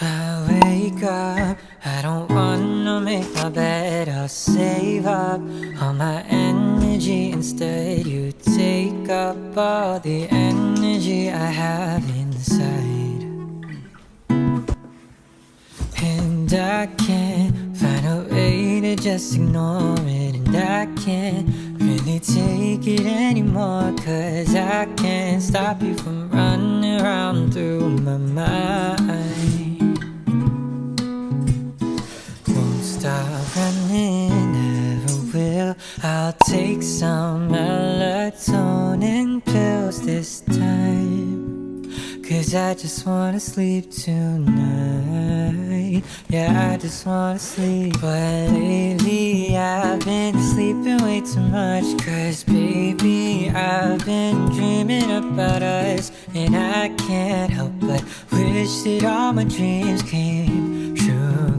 I wake up, I don't wanna make my bed. I'll save up all my energy. Instead you take up all the energy I have inside. And I can't find a way to just ignore it. And I can't really take it anymore, 'cause I can't stop you from running around through my mind. Won't stop running, never will. I'll take some melatonin pills this time, 'cause I just wanna sleep tonight. Yeah, I just wanna sleep. But lately I've been sleeping way too much, 'cause baby, I've been dreaming about us. And I can't help but wish that all my dreams came true.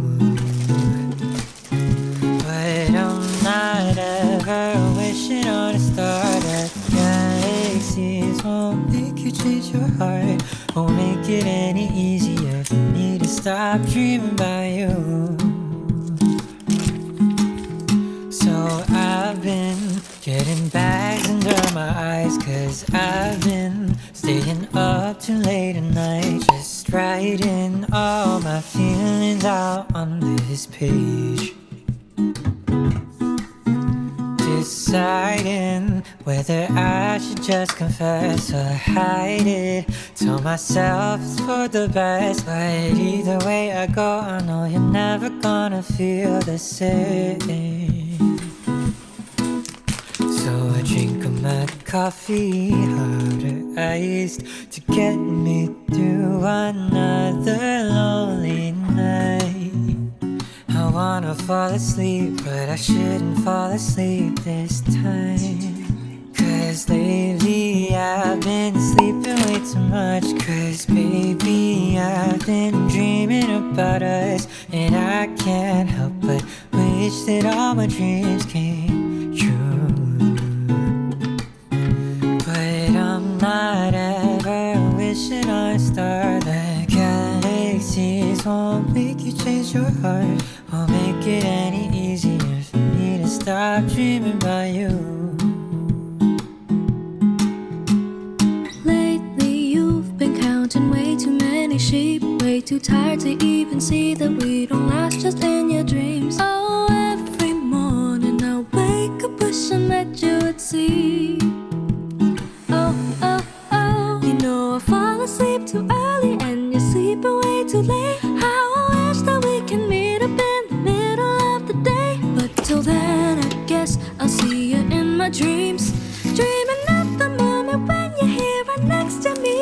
But I'm not ever wishing on a star. That galaxies won't make you change your heart, won't make it any easier for me to stop dreaming about you. So I've been getting bags under my eyes, 'cause I've been staying up too late at night, just writing all my feelings out on this page. Deciding whether I should just confess or hide it. Tell myself it's for the best, but either way I go, I know you're never gonna feel the same. So I drink up my coffee, harder iced, to get me through another lonely night. I wanna fall asleep, but I shouldn't fall asleep this time, 'cause lately I've been sleeping way too much. 'Cause baby, I've been dreaming about us. And I can't help but wish that all my dreams came true. But I'm not ever wishing on a star. The galaxies won't make you change your heart, won't make it any easier for me to stop dreaming about you. Lately you've been counting way too many sheep, way too tired to even see that we don't last just in your dreams. Oh, every morning I wake up wishing that you would see. Oh, oh, oh, you know I fall asleep too early and you sleep way too late. How I wish that we can meet up in the middle of the day. But till then I guess I'll see you in my dreams, dreaming of the moment when you're here right next to me.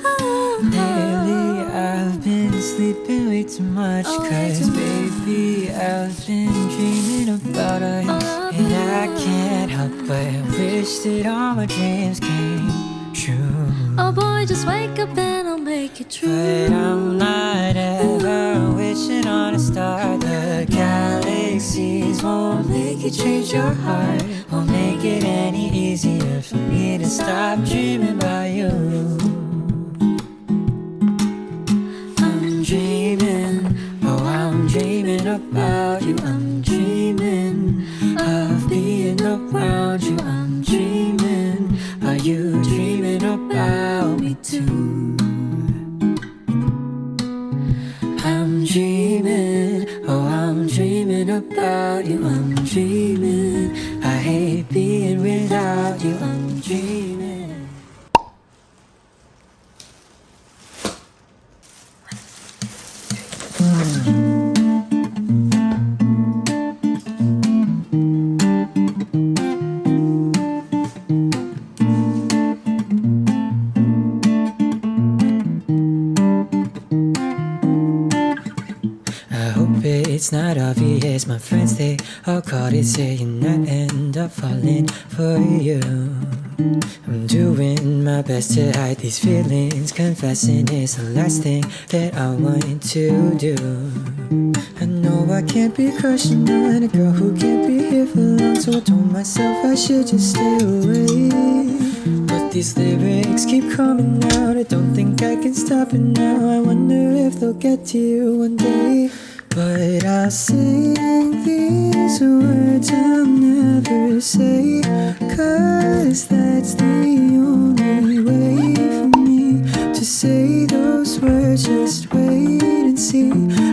Oh, lately I've been sleeping way too much, 'cause baby, I've been dreaming about us. And I can't help but wish that all my dreams came true. oh boy, just wake up and I'll make it true. But I'm not ever wishing on a star. The galaxies won't make you change your heart, won't make it any easier for me to stop dreaming about you. I'm dreaming, oh I'm dreaming about you. I'm dreaming of being around you. I'm dreaming, are you dreaming about me too? I'm dreaming, oh I'm dreaming about you. I'm dreaming, I hate being without you. I'm dreaming. It's not obvious, my friends, they all caught it, saying I end up falling for you. I'm doing my best to hide these feelings, confessing is the last thing that I want to do. I know I can't be crushing on a girl who can't be here for long, so I told myself I should just stay away. But these lyrics keep coming out. I don't think I can stop it now. I wonder if they'll get to you one day. But I'll sing these words I'll never say, 'cause that's the only way for me to say those words. Just wait and see,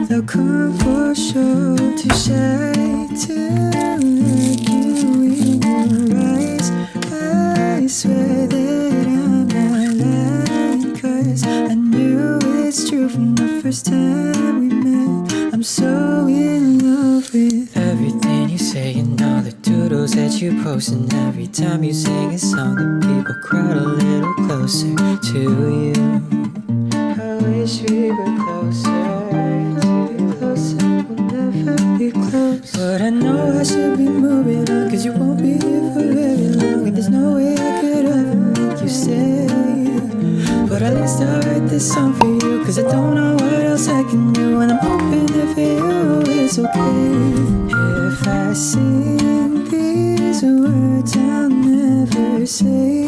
they'll come for sure to shine to look you in your eyes. I swear that I'm not lying, 'cause I knew it's true from the first time we met. I'm so in love with everything you say and all the doodles that you post. And every time you sing a song, the people crowd a little closer to you. I wish we were closer, we'll never be close. But I know I should be moving on, 'cause you won't be here for very long. And there's no way I could ever make you stay. But at least I write this song for you, 'cause I don't know what else I can do. And I'm hoping that for you it's okay if I sing these words I'll never say,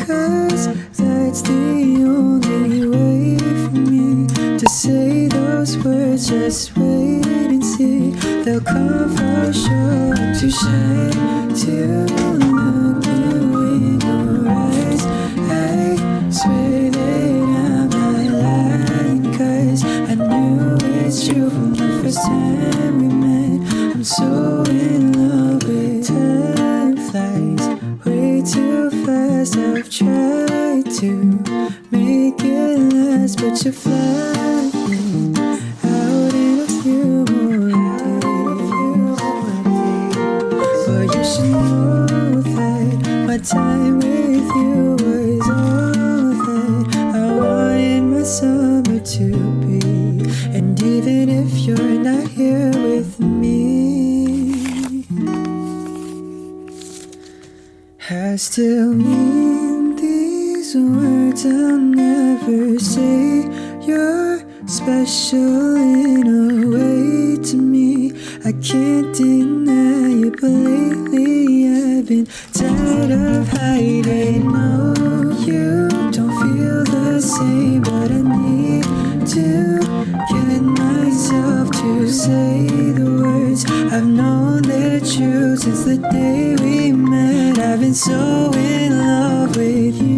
'cause that's the only way for me to say those words. Just wait and see, they'll come for sure to shine, to look you in your eyes. I swear that I'm not lying, 'cause I knew it's true from the first time we met. I'm so in love with time flies way too fast. I've tried to make it last, but you're flying out in a few more days. But you should know that my time with you was all that I wanted my summer to be. And even if you're not here with me, I still mean these words I'll never say. You're special in a way to me, I can't deny it. But lately I've been tired of hiding. No, you don't feel the same, but I need to get myself to say the words. I've known the truth since the day we met. I've been so in love with you.